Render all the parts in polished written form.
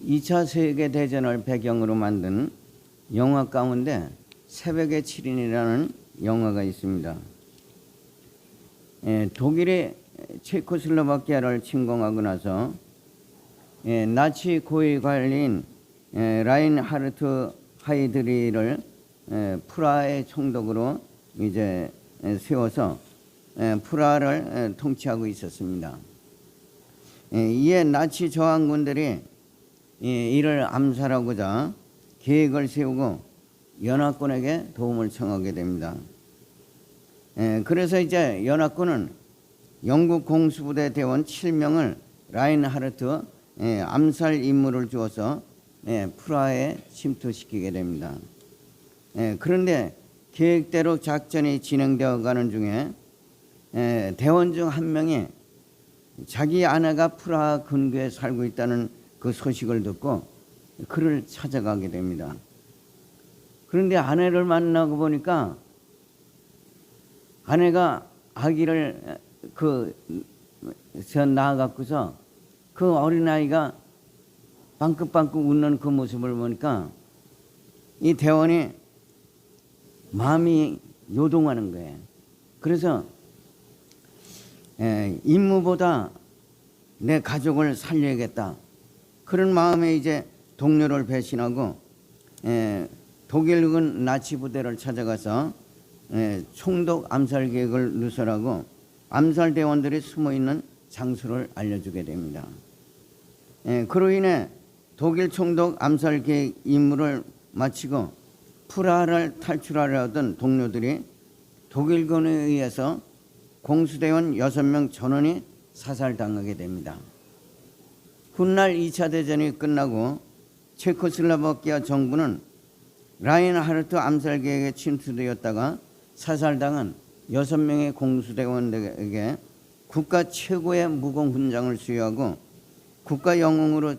2차 세계대전을 배경으로 만든 영화 가운데 새벽의 7인이라는 영화가 있습니다. 독일이 체코슬로바키아를 침공하고 나서 나치 고위 관리인 라인하르트 하이드리히를 프라하의 총독으로 이제 세워서 프라하를 통치하고 있었습니다. 이에 나치 저항군들이 이를 암살하고자 계획을 세우고 연합군에게 도움을 청하게 됩니다. 그래서 이제 연합군은 영국 공수부대 대원 7명을 라인하르트 암살 임무를 주어서 프라하에 침투시키게 됩니다. 그런데 계획대로 작전이 진행되어 가는 중에 대원 중 한 명이 자기 아내가 프라하 근교에 살고 있다는 그 소식을 듣고 그를 찾아가게 됩니다. 그런데 아내를 만나고 보니까 아내가 아기를 낳아갖고서 그 어린아이가 빵긋빵긋 웃는 그 모습을 보니까 이 대원이 마음이 요동하는 거예요. 그래서 임무보다 내 가족을 살려야겠다. 그런 마음에 이제 동료를 배신하고 독일군 나치 부대를 찾아가서 총독 암살 계획을 누설하고 암살 대원들이 숨어있는 장소를 알려주게 됩니다. 그로 인해 독일 총독 암살 계획 임무를 마치고 프라하를 탈출하려 하던 동료들이 독일군에 의해서 공수대원 6명 전원이 사살당하게 됩니다. 훗날 2차 대전이 끝나고 체코슬로바키아 정부는 라인하르트 암살 계획에 침투되었다가 사살당한 6명의 공수대원에게 국가 최고의 무공훈장을 수여하고 국가 영웅으로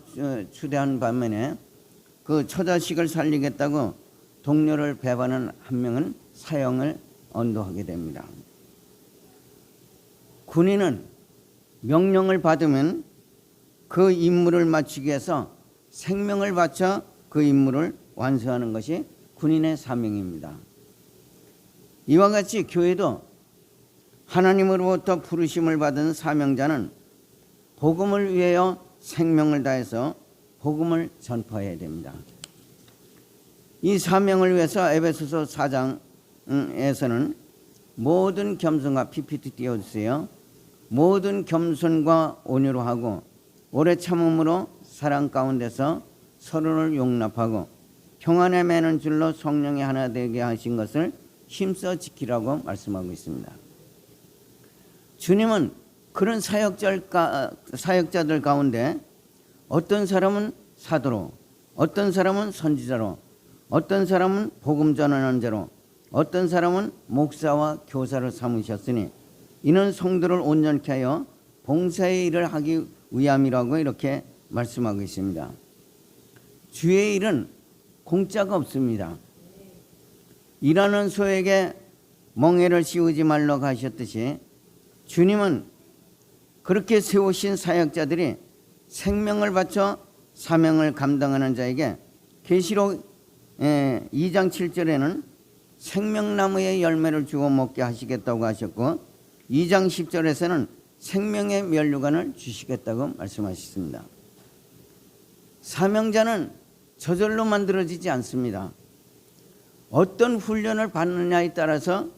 추대한 반면에 그 처자식을 살리겠다고 동료를 배반한 한 명은 사형을 언도하게 됩니다. 군인은 명령을 받으면 그 임무를 마치기 위해서 생명을 바쳐 그 임무를 완수하는 것이 군인의 사명입니다. 이와 같이 교회도 하나님으로부터 부르심을 받은 사명자는 복음을 위하여 생명을 다해서 복음을 전파해야 됩니다. 이 사명을 위해서 에베소서 4장에서는 모든 겸손과 PPT 띄워주세요. 모든 겸손과 온유로 하고 오래 참음으로 사랑 가운데서 서로를 용납하고 평안에 매는 줄로 성령이 하나 되게 하신 것을 힘써 지키라고 말씀하고 있습니다. 주님은 그런 사역자들 가운데 어떤 사람은 사도로, 어떤 사람은 선지자로, 어떤 사람은 복음 전하는 자로, 어떤 사람은 목사와 교사를 삼으셨으니 이는 성도를 온전케 하여 봉사의 일을 하기 위함이라고 이렇게 말씀하고 있습니다. 주의 일은 공짜가 없습니다. 일하는 소에게 멍에를 씌우지 말라고 하셨듯이 주님은 그렇게 세우신 사역자들이 생명을 바쳐 사명을 감당하는 자에게 계시록 2장 7절에는 생명나무의 열매를 주어 먹게 하시겠다고 하셨고 2장 10절에서는 생명의 면류관을 주시겠다고 말씀하셨습니다. 사명자는 저절로 만들어지지 않습니다. 어떤 훈련을 받느냐에 따라서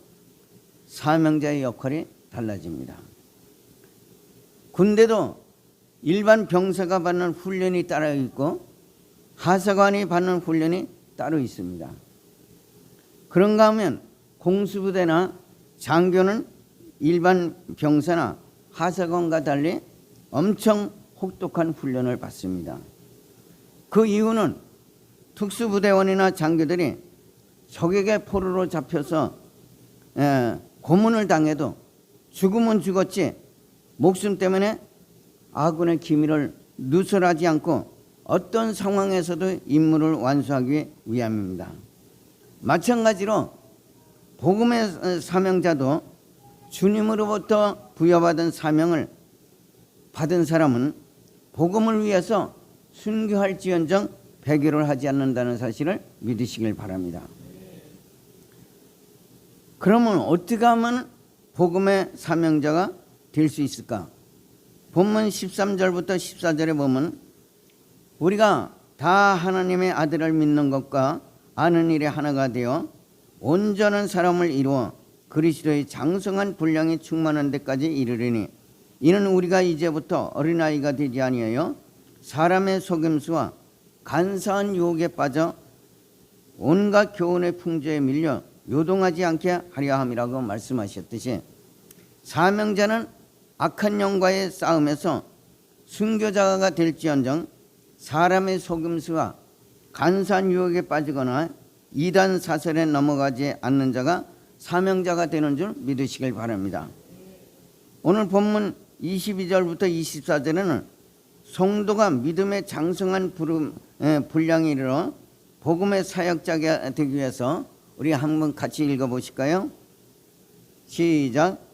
사명자의 역할이 달라집니다. 군대도 일반 병사가 받는 훈련이 따로 있고 하사관이 받는 훈련이 따로 있습니다. 그런가 하면 공수부대나 장교는 일반 병사나 하사관과 달리 엄청 혹독한 훈련을 받습니다. 그 이유는 특수부대원이나 장교들이 적에게 포로로 잡혀서 고문을 당해도 죽으면 죽었지 목숨 때문에 아군의 기밀을 누설하지 않고 어떤 상황에서도 임무를 완수하기 위함입니다. 마찬가지로 복음의 사명자도 주님으로부터 부여받은 사명을 받은 사람은 복음을 위해서 순교할지언정 배교를 하지 않는다는 사실을 믿으시길 바랍니다. 그러면 어떻게 하면 복음의 사명자가 될 수 있을까? 본문 13절부터 14절에 보면 우리가 다 하나님의 아들을 믿는 것과 아는 일에 하나가 되어 온전한 사람을 이루어 그리스도의 장성한 분량이 충만한 데까지 이르리니 이는 우리가 이제부터 어린아이가 되지 아니하여 사람의 속임수와 간사한 유혹에 빠져 온갖 교훈의 풍조에 밀려 요동하지 않게 하려 함이라고 말씀하셨듯이 사명자는 악한 영과의 싸움에서 순교자가 될지언정 사람의 속임수와 간사한 유혹에 빠지거나 이단 사설에 넘어가지 않는 자가 사명자가 되는 줄 믿으시길 바랍니다. 오늘 본문 22절부터 24절에는 성도가 믿음의 장성한 분량에 이르러 복음의 사역자가 되기 위해서 우리 한번 같이 읽어보실까요? 시작.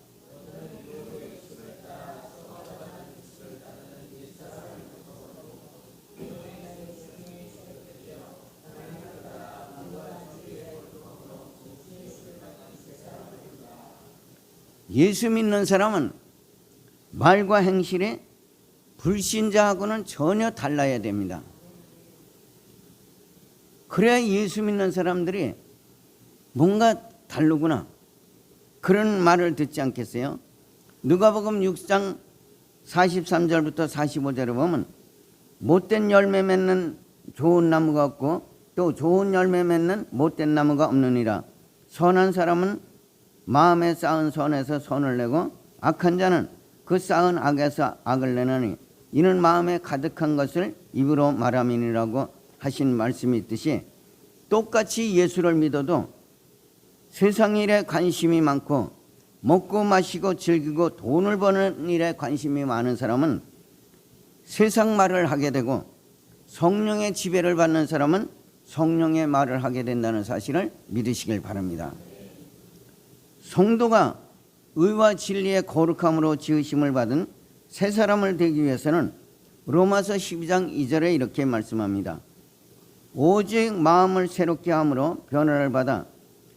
예수 믿는 사람은 말과 행실이 불신자하고는 전혀 달라야 됩니다. 그래야 예수 믿는 사람들이 뭔가 다르구나 그런 말을 듣지 않겠어요? 누가복음 6장 43절부터 45절에 보면 못된 열매 맺는 좋은 나무가 없고 또 좋은 열매 맺는 못된 나무가 없느니라. 선한 사람은 마음에 쌓은 선에서 선을 내고 악한 자는 그 쌓은 악에서 악을 내느니 이는 마음에 가득한 것을 입으로 말함이니라고 하신 말씀이 있듯이 똑같이 예수를 믿어도 세상 일에 관심이 많고 먹고 마시고 즐기고 돈을 버는 일에 관심이 많은 사람은 세상 말을 하게 되고 성령의 지배를 받는 사람은 성령의 말을 하게 된다는 사실을 믿으시길 바랍니다. 성도가 의와 진리의 거룩함으로 지으심을 받은 새 사람을 되기 위해서는 로마서 12장 2절에 이렇게 말씀합니다. 오직 마음을 새롭게 함으로 변화를 받아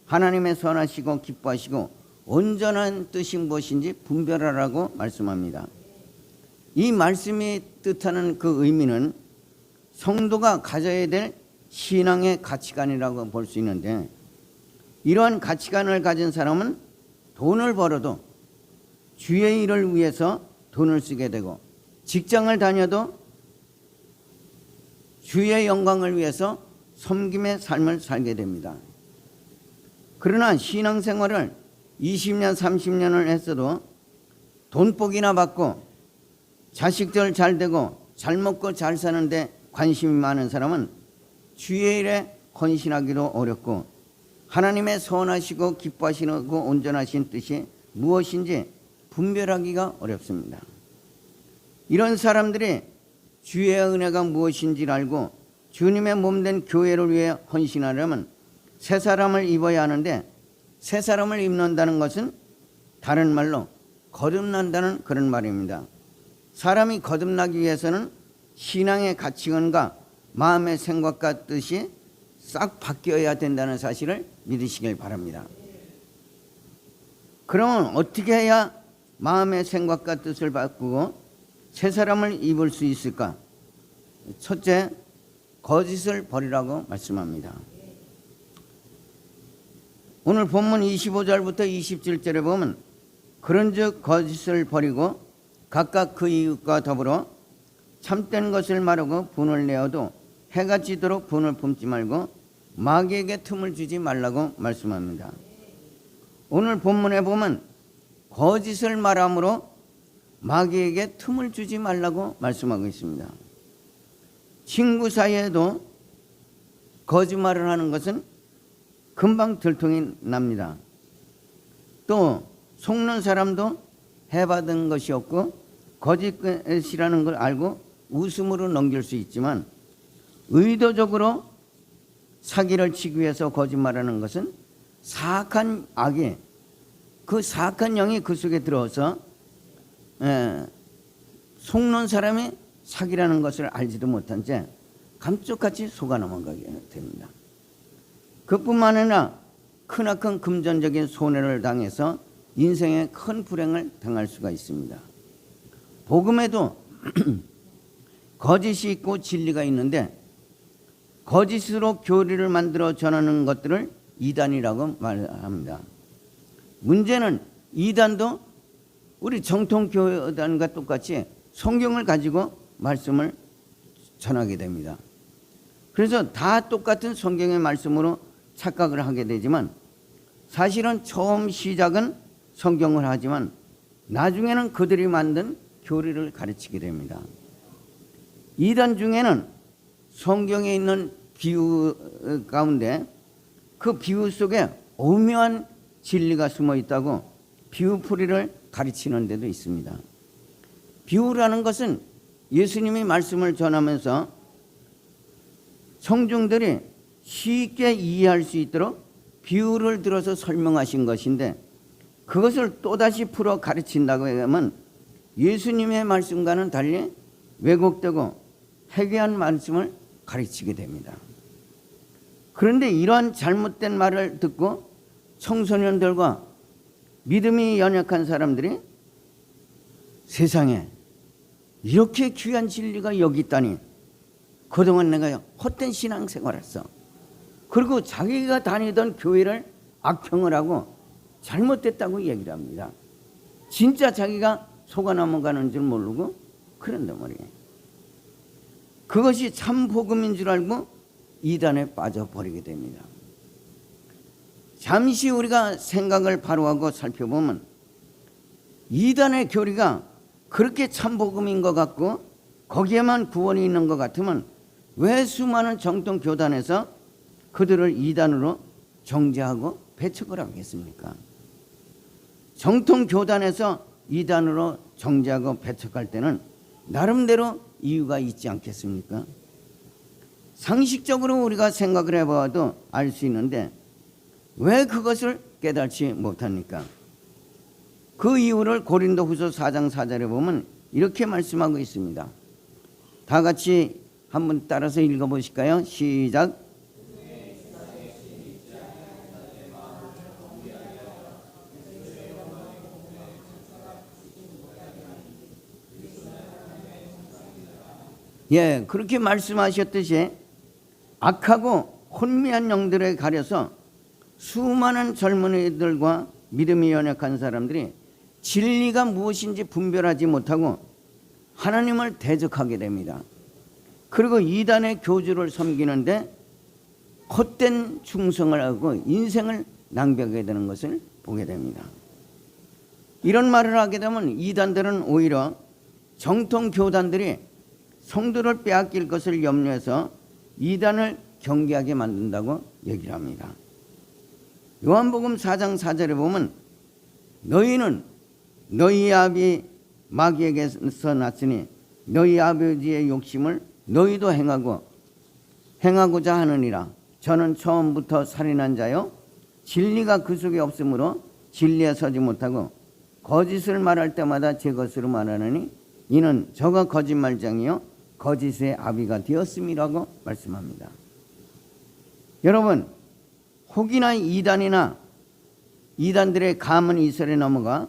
하나님의 선하시고 기뻐하시고 온전한 뜻이 무엇인지 분별하라고 말씀합니다. 이 말씀이 뜻하는 그 의미는 성도가 가져야 될 신앙의 가치관이라고 볼 수 있는데 이러한 가치관을 가진 사람은 돈을 벌어도 주의 일을 위해서 돈을 쓰게 되고 직장을 다녀도 주의 영광을 위해서 섬김의 삶을 살게 됩니다. 그러나 신앙생활을 20년 30년을 했어도 돈복이나 받고 자식들 잘 되고 잘 먹고 잘 사는데 관심이 많은 사람은 주의 일에 헌신하기도 어렵고 하나님의 선하시고 기뻐하시고 온전하신 뜻이 무엇인지 분별하기가 어렵습니다. 이런 사람들이 주의 은혜가 무엇인지를 알고 주님의 몸된 교회를 위해 헌신하려면 새 사람을 입어야 하는데 새 사람을 입는다는 것은 다른 말로 거듭난다는 그런 말입니다. 사람이 거듭나기 위해서는 신앙의 가치관과 마음의 생각과 뜻이 싹 바뀌어야 된다는 사실을 믿으시길 바랍니다. 그러면 어떻게 해야 마음의 생각과 뜻을 바꾸고 새 사람을 입을 수 있을까? 첫째, 거짓을 버리라고 말씀합니다. 오늘 본문 25절부터 27절에 보면 그런즉 거짓을 버리고 각각 그 이웃과 더불어 참된 것을 말하고 분을 내어도 해가 지도록 분을 품지 말고 마귀에게 틈을 주지 말라고 말씀합니다. 오늘 본문에 보면 거짓을 말함으로 마귀에게 틈을 주지 말라고 말씀하고 있습니다. 친구 사이에도 거짓말을 하는 것은 금방 들통이 납니다. 또 속는 사람도 해받은 것이 없고 거짓이라는 걸 알고 웃음으로 넘길 수 있지만 의도적으로 사기를 치기 위해서 거짓말하는 것은 사악한 악이 그 사악한 영이 그 속에 들어서 속는 사람이 사기라는 것을 알지도 못한 채 감쪽같이 속아 넘어가게 됩니다. 그뿐만 아니라 크나큰 금전적인 손해를 당해서 인생에 큰 불행을 당할 수가 있습니다. 복음에도 거짓이 있고 진리가 있는데 거짓으로 교리를 만들어 전하는 것들을 이단이라고 말합니다. 문제는 이단도 우리 정통교단과 똑같이 성경을 가지고 말씀을 전하게 됩니다. 그래서 다 똑같은 성경의 말씀으로 착각을 하게 되지만 사실은 처음 시작은 성경을 하지만 나중에는 그들이 만든 교리를 가르치게 됩니다. 이단 중에는 성경에 있는 비유 가운데 그 비유 속에 오묘한 진리가 숨어 있다고 비유풀이를 가르치는 데도 있습니다. 비유라는 것은 예수님이 말씀을 전하면서 성중들이 쉽게 이해할 수 있도록 비유를 들어서 설명하신 것인데 그것을 또다시 풀어 가르친다고 하면 예수님의 말씀과는 달리 왜곡되고 해괴한 말씀을 가르치게 됩니다. 그런데 이러한 잘못된 말을 듣고 청소년들과 믿음이 연약한 사람들이 세상에 이렇게 귀한 진리가 여기 있다니 그동안 내가 헛된 신앙생활을 했어. 그리고 자기가 다니던 교회를 악평을 하고 잘못됐다고 얘기를 합니다. 진짜 자기가 속아 넘어가는 줄 모르고 그런단 말이에요. 그것이 참 복음인 줄 알고 이단에 빠져버리게 됩니다. 잠시 우리가 생각을 바로하고 살펴보면 이단의 교리가 그렇게 참 복음인 것 같고 거기에만 구원이 있는 것 같으면 왜 수많은 정통 교단에서 그들을 이단으로 정죄하고 배척을 하겠습니까? 정통 교단에서 이단으로 정죄하고 배척할 때는 나름대로 이유가 있지 않겠습니까? 상식적으로 우리가 생각을 해봐도 알 수 있는데 왜 그것을 깨닫지 못합니까? 그 이유를 고린도후서 4장 4절에 보면 이렇게 말씀하고 있습니다. 다 같이 한번 따라서 읽어보실까요? 시작. 예, 그렇게 말씀하셨듯이 악하고 혼미한 영들에 가려서 수많은 젊은이들과 믿음이 연약한 사람들이 진리가 무엇인지 분별하지 못하고 하나님을 대적하게 됩니다. 그리고 이단의 교주를 섬기는데 헛된 충성을 하고 인생을 낭비하게 되는 것을 보게 됩니다. 이런 말을 하게 되면 이단들은 오히려 정통 교단들이 성도를 빼앗길 것을 염려해서 이단을 경계하게 만든다고 얘기를 합니다. 요한복음 4장 4절에 보면 너희는 너희 아비 마귀에게서 났으니 너희 아버지의 욕심을 너희도 행하고자 하느니라. 저는 처음부터 살인한 자요 진리가 그 속에 없으므로 진리에 서지 못하고 거짓을 말할 때마다 제 것으로 말하느니 이는 저가 거짓말장이요 거짓의 아비가 되었음이라고 말씀합니다. 여러분, 혹이나 이단이나 이단들의 감은 이설에 넘어가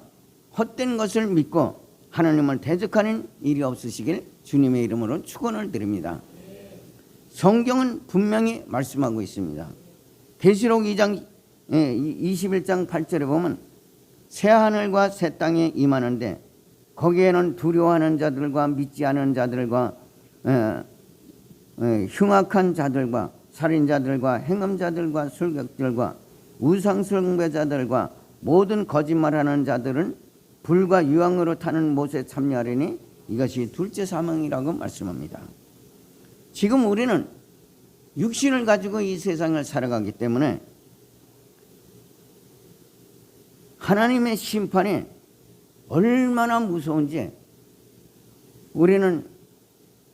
헛된 것을 믿고 하나님을 대적하는 일이 없으시길 주님의 이름으로 축원을 드립니다. 성경은 분명히 말씀하고 있습니다. 계시록 2장 21장 8절에 보면 새 하늘과 새 땅에 임하는데 거기에는 두려워하는 자들과 믿지 않은 자들과 흉악한 자들과 살인자들과 행음자들과 술객들과 우상숭배자들과 모든 거짓말하는 자들은 불과 유황으로 타는 못에 참여하리니 이것이 둘째 사망이라고 말씀합니다. 지금 우리는 육신을 가지고 이 세상을 살아가기 때문에 하나님의 심판이 얼마나 무서운지 우리는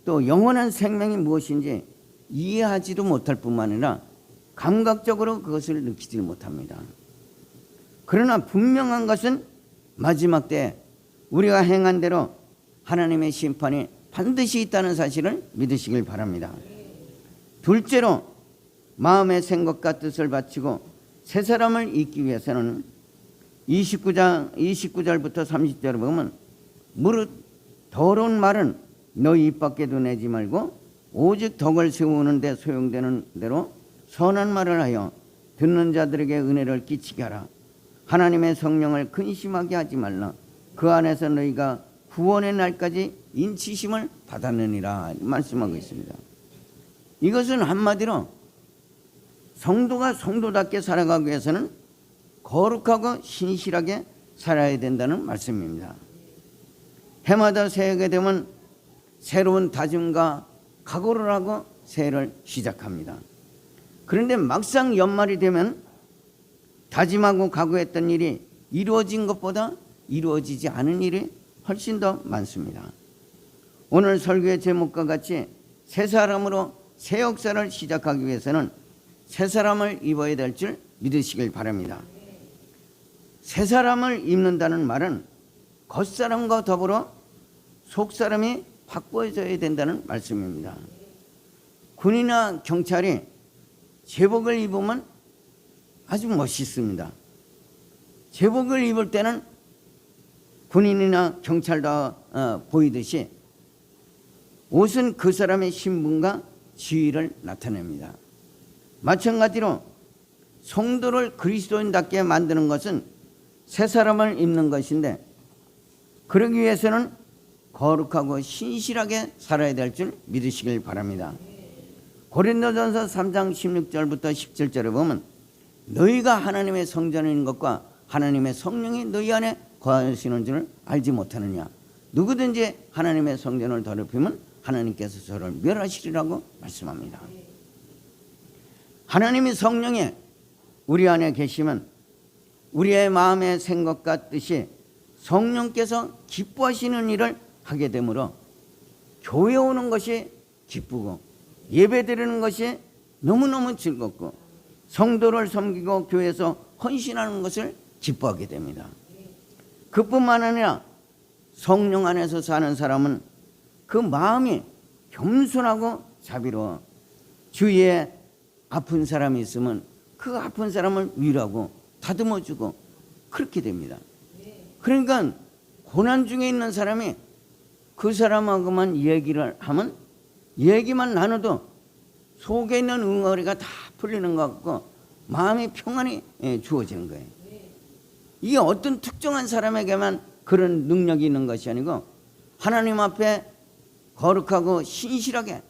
또 영원한 생명이 무엇인지 이해하지도 못할 뿐만 아니라 감각적으로 그것을 느끼지 못합니다. 그러나 분명한 것은 마지막 때 우리가 행한 대로 하나님의 심판이 반드시 있다는 사실을 믿으시길 바랍니다. 둘째로 마음의 생각과 뜻을 바치고 새 사람을 잊기 위해서는 29절부터 30절을 보면 무릇 더러운 말은 너희 입 밖에도 내지 말고 오직 덕을 세우는 데 소용되는 대로 선한 말을 하여 듣는 자들에게 은혜를 끼치게 하라. 하나님의 성령을 근심하게 하지 말라. 그 안에서 너희가 구원의 날까지 인치심을 받았느니라 말씀하고 있습니다. 이것은 한마디로 성도가 성도답게 살아가기 위해서는 거룩하고 신실하게 살아야 된다는 말씀입니다. 해마다 새해가 되면 새로운 다짐과 각오를 하고 새해를 시작합니다. 그런데 막상 연말이 되면 다짐하고 각오했던 일이 이루어진 것보다 이루어지지 않은 일이 훨씬 더 많습니다. 오늘 설교의 제목과 같이 새 사람으로 새 역사를 시작하기 위해서는 새 사람을 입어야 될 줄 믿으시길 바랍니다. 새 사람을 입는다는 말은 겉사람과 더불어 속사람이 바꿔져야 된다는 말씀입니다. 군이나 경찰이 제복을 입으면 아주 멋있습니다. 제복을 입을 때는 군인이나 경찰도 보이듯이 옷은 그 사람의 신분과 지위를 나타냅니다. 마찬가지로 성도를 그리스도인답게 만드는 것은 새 사람을 입는 것인데 그러기 위해서는 거룩하고 신실하게 살아야 될 줄 믿으시길 바랍니다. 고린도전서 3장 16절부터 17절에 보면 너희가 하나님의 성전인 것과 하나님의 성령이 너희 안에 거하시는 줄 알지 못하느냐. 누구든지 하나님의 성전을 더럽히면 하나님께서 저를 멸하시리라고 말씀합니다. 하나님의 성령이 우리 안에 계시면 우리의 마음의 생각과 뜻이 성령께서 기뻐하시는 일을 하게 되므로 교회 오는 것이 기쁘고 예배 드리는 것이 너무너무 즐겁고 성도를 섬기고 교회에서 헌신하는 것을 기뻐하게 됩니다. 그뿐만 아니라 성령 안에서 사는 사람은 그 마음이 겸손하고 자비로워 주위에 아픈 사람이 있으면 그 아픈 사람을 위로하고 다듬어주고 그렇게 됩니다. 그러니까 고난 중에 있는 사람이 그 사람하고만 얘기를 하면 얘기만 나눠도 속에 있는 응어리가 다 풀리는 것 같고 마음의 평안이 주어지는 거예요. 이게 어떤 특정한 사람에게만 그런 능력이 있는 것이 아니고 하나님 앞에 거룩하고 신실하게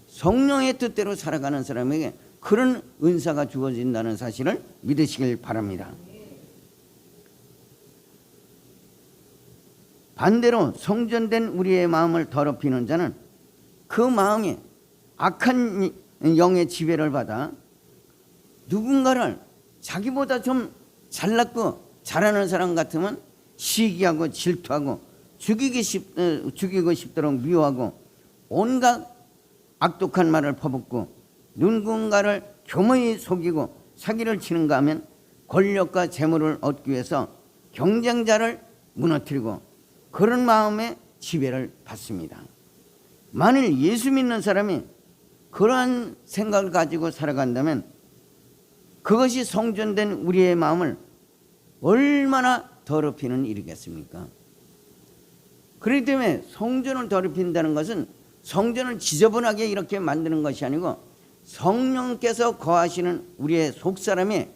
성령의 뜻대로 살아가는 사람에게 그런 은사가 주어진다는 사실을 믿으시길 바랍니다. 반대로 성전된 우리의 마음을 더럽히는 자는 그 마음이 악한 영의 지배를 받아 누군가를 자기보다 좀 잘났고 잘하는 사람 같으면 시기하고 질투하고 죽이고 싶도록 미워하고 온갖 악독한 말을 퍼붓고 누군가를 교묘히 속이고 사기를 치는가 하면 권력과 재물을 얻기 위해서 경쟁자를 무너뜨리고 그런 마음의 지배를 받습니다. 만일 예수 믿는 사람이 그러한 생각을 가지고 살아간다면 그것이 성전된 우리의 마음을 얼마나 더럽히는 일이겠습니까? 그렇기 때문에 성전을 더럽힌다는 것은 성전을 지저분하게 이렇게 만드는 것이 아니고 성령께서 거하시는 우리의 속사람이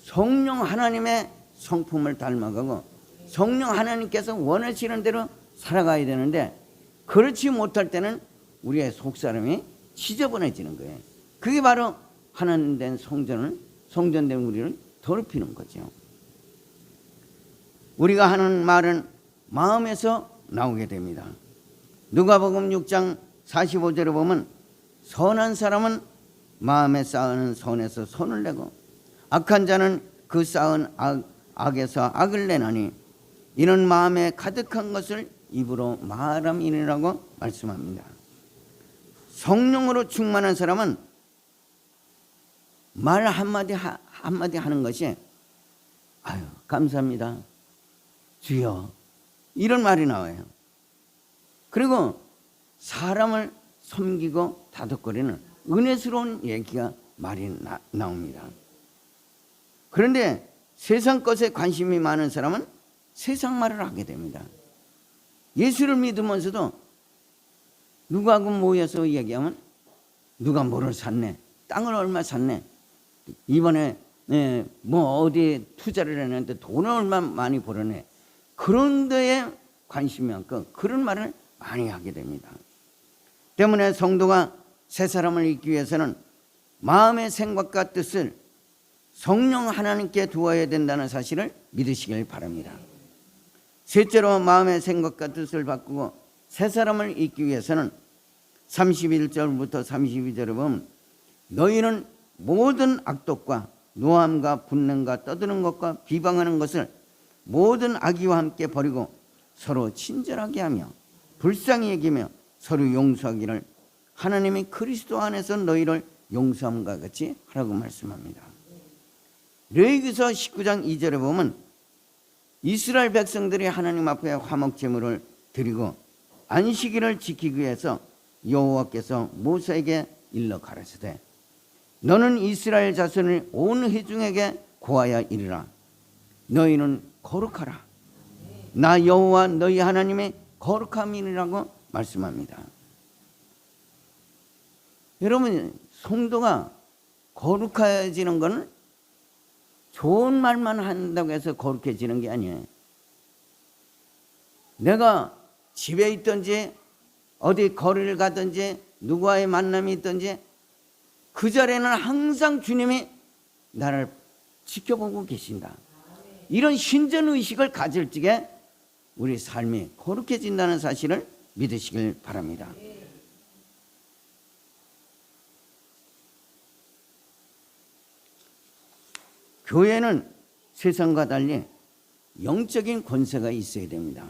성령 하나님의 성품을 닮아가고 성령 하나님께서 원하시는 대로 살아가야 되는데 그렇지 못할 때는 우리의 속사람이 지저분해지는 거예요. 그게 바로 하나님된 성전된 우리를 더럽히는 거죠. 우리가 하는 말은 마음에서 나오게 됩니다. 누가복음 6장 45절에 보면 선한 사람은 마음에 쌓은 손에서 손을 내고 악한 자는 그 쌓은 악에서 악을 내나니 이는 마음에 가득한 것을 입으로 말함이니라고 말씀합니다. 성령으로 충만한 사람은 말 한마디 하는 것이 아유 감사합니다 주여 이런 말이 나와요. 그리고 사람을 섬기고 다독거리는 은혜스러운 얘기가 말이 나옵니다. 그런데 세상 것에 관심이 많은 사람은 세상 말을 하게 됩니다. 예수를 믿으면서도 누구하고 모여서 얘기하면 누가 뭐를 샀네, 땅을 얼마 샀네, 이번에 뭐 어디에 투자를 했는데 돈을 얼마 많이 벌었네, 그런 데에 관심이 많고 그런 말을 많이 하게 됩니다. 때문에 성도가 새 사람을 잊기 위해서는 마음의 생각과 뜻을 성령 하나님께 두어야 된다는 사실을 믿으시길 바랍니다. 셋째로 마음의 생각과 뜻을 바꾸고 새 사람을 잊기 위해서는 31절부터 32절에 보면 너희는 모든 악독과 노함과 분능과 떠드는 것과 비방하는 것을 모든 악의와 함께 버리고 서로 친절하게 하며 불쌍히 여기며 서로 용서하기를 하나님이 그리스도 안에서 너희를 용서함과 같이 하라고 말씀합니다. 레위기서 19장 2절에 보면 이스라엘 백성들이 하나님 앞에 화목 제물을 드리고 안식일을 지키기 위해서 여호와께서 모세에게 일러 가라사대 너는 이스라엘 자손을 온 회중에게 고하여 이르라 너희는 거룩하라 나 여호와 너희 하나님의 거룩함이라고 말씀합니다. 여러분, 성도가 거룩해지는 것은 좋은 말만 한다고 해서 거룩해지는 게 아니에요. 내가 집에 있든지 어디 거리를 가든지 누구와의 만남이 있든지 그 자리에는 항상 주님이 나를 지켜보고 계신다. 이런 신전의식을 가질 적에 우리 삶이 거룩해진다는 사실을 믿으시길 바랍니다. 교회는 세상과 달리 영적인 권세가 있어야 됩니다.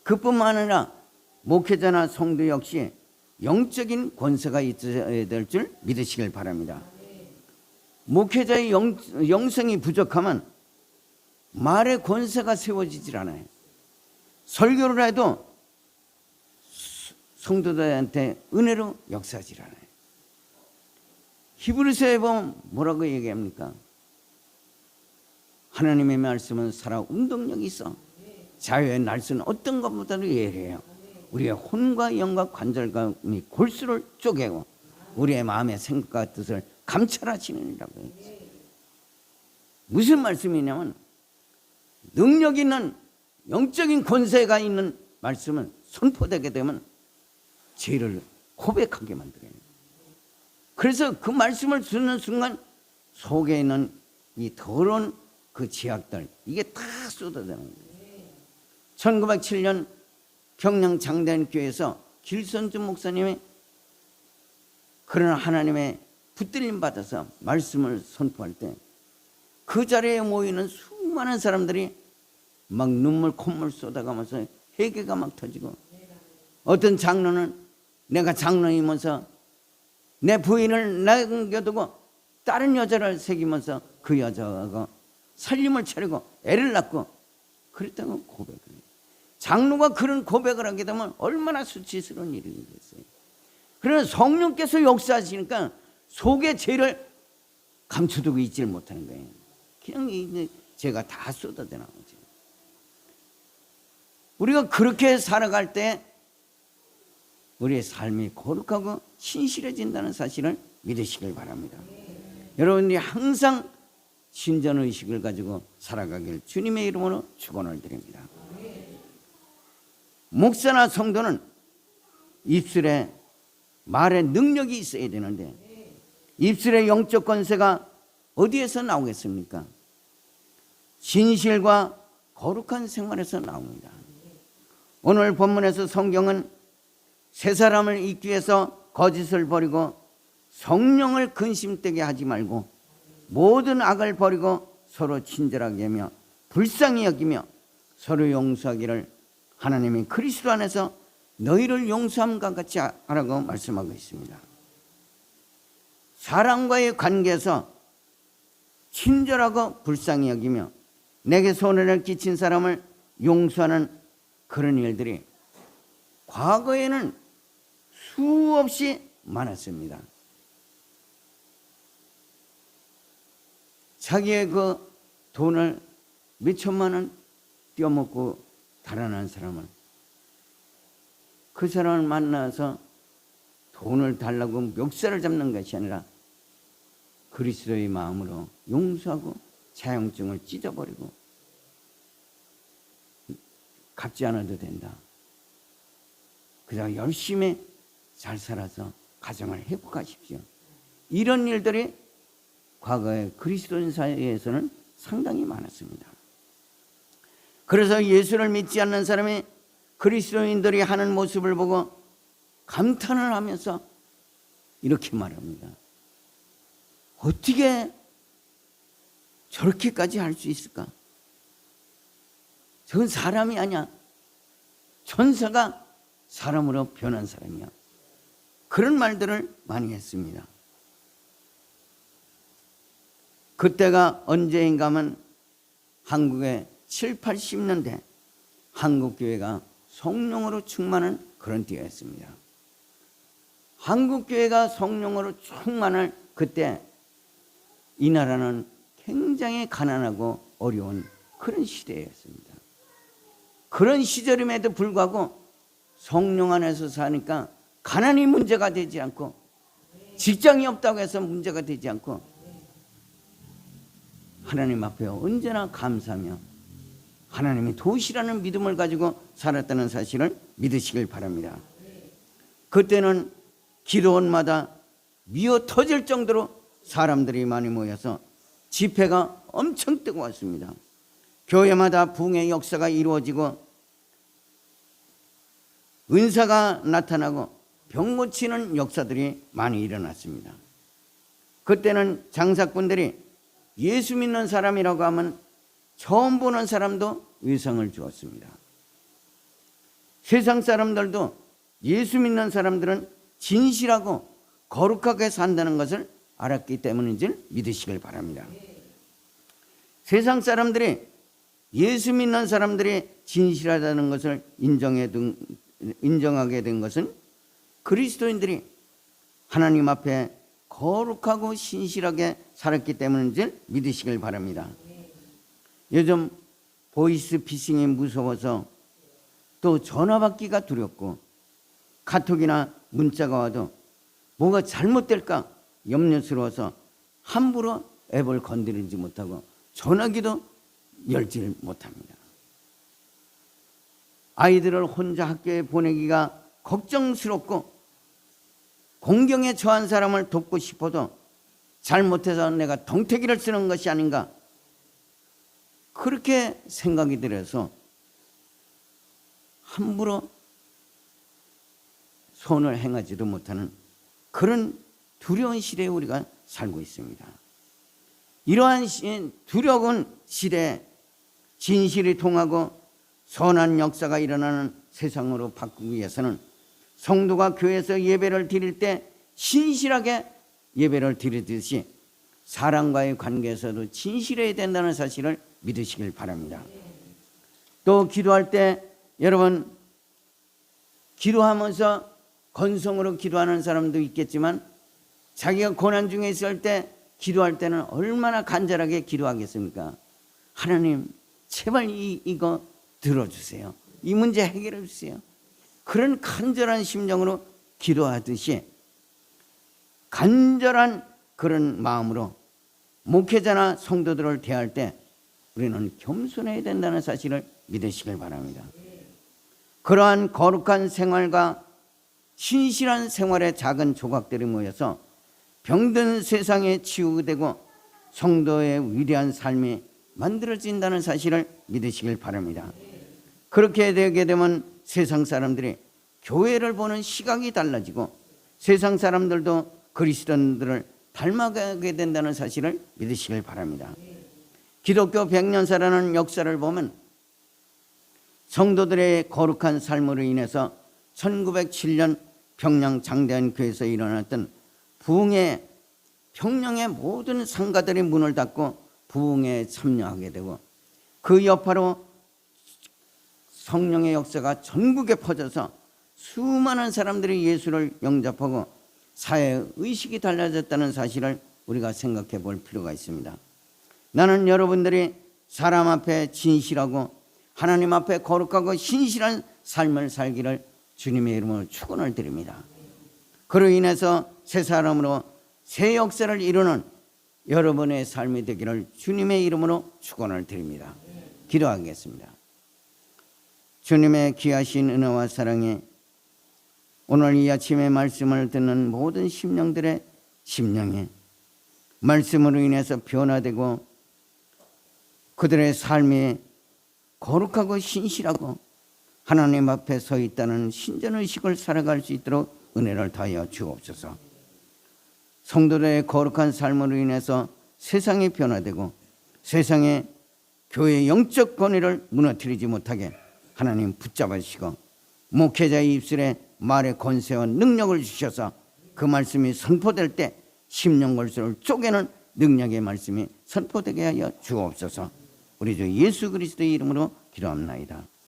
그뿐만 아니라 목회자나 성도 역시 영적인 권세가 있어야 될 줄 믿으시길 바랍니다. 목회자의 영성이 부족하면 말의 권세가 세워지질 않아요. 설교를 해도 성도들한테 은혜로 역사하질 않아요. 히브리서에 보면 뭐라고 얘기합니까? 하나님의 말씀은 살아 운동력이 있어 자유의 날씨는 어떤 것보다도 예리해요. 우리의 혼과 영과 관절감이 골수를 쪼개고 우리의 마음의 생각과 뜻을 감찰하시느니라고 했어요. 무슨 말씀이냐면 능력 있는 영적인 권세가 있는 말씀은 선포되게 되면 죄를 고백하게 만들어요. 그래서 그 말씀을 듣는 순간 속에 있는 이 더러운 그 죄악들 이게 다 쏟아지는 거예요. 1907년 경량 장대한교회에서 길선주 목사님이 그런 하나님의 붙들림 받아서 말씀을 선포할 때 그 자리에 모이는 수많은 사람들이 막 눈물 콧물 쏟아가면서 회개가 막 터지고 어떤 장로는 내가 장로이면서 내 부인을 남겨두고 다른 여자를 새기면서 그 여자가 살림을 차리고 애를 낳고 그랬다고 고백을 해요. 장로가 그런 고백을 하게 되면 얼마나 수치스러운 일이 됐어요. 그러나 성령께서 역사하시니까 속에 죄를 감춰두고 있지를 못하는 거예요. 그냥 이제 죄가 다 쏟아져 나오죠. 우리가 그렇게 살아갈 때 우리의 삶이 거룩하고 신실해진다는 사실을 믿으시길 바랍니다. 여러분이 항상 신전의식을 가지고 살아가길 주님의 이름으로 축원을 드립니다. 목사나 성도는 입술에 말의 능력이 있어야 되는데 입술의 영적 권세가 어디에서 나오겠습니까? 진실과 거룩한 생활에서 나옵니다. 오늘 본문에서 성경은 새 사람을 잊기 위해서 거짓을 버리고 성령을 근심되게 하지 말고 모든 악을 버리고 서로 친절하게 하며 불쌍히 여기며 서로 용서하기를 하나님이 그리스도 안에서 너희를 용서함과 같이 하라고 말씀하고 있습니다. 사람과의 관계에서 친절하고 불쌍히 여기며 내게 손해를 끼친 사람을 용서하는 그런 일들이 과거에는 수없이 많았습니다. 자기의 그 돈을 몇 천만 원 떼어먹고 달아난 사람은 그 사람을 만나서 돈을 달라고 멱살을 잡는 것이 아니라 그리스도의 마음으로 용서하고 자용증을 찢어버리고 갚지 않아도 된다. 그냥 열심히 잘 살아서 가정을 회복하십시오. 이런 일들이 과거의 그리스도인 사회에서는 상당히 많았습니다. 그래서 예수를 믿지 않는 사람이 그리스도인들이 하는 모습을 보고 감탄을 하면서 이렇게 말합니다. 어떻게 저렇게까지 할 수 있을까? 저건 사람이 아니야. 천사가 사람으로 변한 사람이야. 그런 말들을 많이 했습니다. 그때가 언제인가 하면 한국의 7, 80년대 한국교회가 성령으로 충만한 그런 때였습니다. 한국교회가 성령으로 충만할 그때 이 나라는 굉장히 가난하고 어려운 그런 시대였습니다. 그런 시절임에도 불구하고 성령 안에서 사니까 가난이 문제가 되지 않고 직장이 없다고 해서 문제가 되지 않고 하나님 앞에 언제나 감사하며 하나님이 도시라는 믿음을 가지고 살았다는 사실을 믿으시길 바랍니다. 그때는 기도원마다 미어 터질 정도로 사람들이 많이 모여서 집회가 엄청 뜨거웠습니다. 교회마다 부흥의 역사가 이루어지고 은사가 나타나고 병 고치는 역사들이 많이 일어났습니다. 그때는 장사꾼들이 예수 믿는 사람이라고 하면 처음 보는 사람도 위상을 주었습니다. 세상 사람들도 예수 믿는 사람들은 진실하고 거룩하게 산다는 것을 알았기 때문인지 믿으시길 바랍니다. 세상 사람들이 예수 믿는 사람들이 진실하다는 것을 인정하게 된 것은 그리스도인들이 하나님 앞에 거룩하고 신실하게 살았기 때문인지 믿으시길 바랍니다. 요즘 보이스피싱이 무서워서 또 전화 받기가 두렵고 카톡이나 문자가 와도 뭐가 잘못될까 염려스러워서 함부로 앱을 건드리지 못하고 전화기도 열지를 못합니다. 아이들을 혼자 학교에 보내기가 걱정스럽고 공경에 처한 사람을 돕고 싶어도 잘못해서 내가 덩태기를 쓰는 것이 아닌가 그렇게 생각이 들어서 함부로 손을 행하지도 못하는 그런 두려운 시대에 우리가 살고 있습니다. 이러한 두려운 시대에 진실이 통하고 선한 역사가 일어나는 세상으로 바꾸기 위해서는 성도가 교회에서 예배를 드릴 때 신실하게 예배를 드리듯이 사람과의 관계에서도 진실해야 된다는 사실을 믿으시길 바랍니다. 또 기도할 때 여러분 기도하면서 건성으로 기도하는 사람도 있겠지만 자기가 고난 중에 있을 때 기도할 때는 얼마나 간절하게 기도하겠습니까? 하나님 제발 이거 들어주세요. 이 문제 해결해 주세요. 그런 간절한 심정으로 기도하듯이 간절한 그런 마음으로 목회자나 성도들을 대할 때 우리는 겸손해야 된다는 사실을 믿으시길 바랍니다. 그러한 거룩한 생활과 신실한 생활의 작은 조각들이 모여서 병든 세상에 치유되고 성도의 위대한 삶이 만들어진다는 사실을 믿으시길 바랍니다. 그렇게 되게 되면 세상 사람들이 교회를 보는 시각이 달라지고 세상 사람들도 그리스도인들을 닮아가게 된다는 사실을 믿으시길 바랍니다. 기독교 100년사라는 역사를 보면 성도들의 거룩한 삶으로 인해서 1907년 평양 장대한 교회에서 일어났던 부흥의 평양의 모든 상가들이 문을 닫고 부흥에 참여하게 되고 그 여파로 성령의 역사가 전국에 퍼져서 수많은 사람들이 예수를 영접하고 사회 의식이 달라졌다는 사실을 우리가 생각해 볼 필요가 있습니다. 나는 여러분들이 사람 앞에 진실하고 하나님 앞에 거룩하고 신실한 삶을 살기를 주님의 이름으로 축원을 드립니다. 그로 인해서 새 사람으로 새 역사를 이루는 여러분의 삶이 되기를 주님의 이름으로 축원을 드립니다. 기도하겠습니다. 주님의 귀하신 은혜와 사랑에 오늘 이 아침에 말씀을 듣는 모든 심령들의 심령에 말씀으로 인해서 변화되고 그들의 삶이 거룩하고 신실하고 하나님 앞에 서 있다는 신전의식을 살아갈 수 있도록 은혜를 다하여 주옵소서. 성도들의 거룩한 삶으로 인해서 세상이 변화되고 세상의 교회의 영적 권위를 무너뜨리지 못하게 하나님 붙잡으시고 목회자의 입술에 말의 권세와 능력을 주셔서 그 말씀이 선포될 때 심령골수를 쪼개는 능력의 말씀이 선포되게 하여 주옵소서. 우리 주 예수 그리스도의 이름으로 기도합나이다.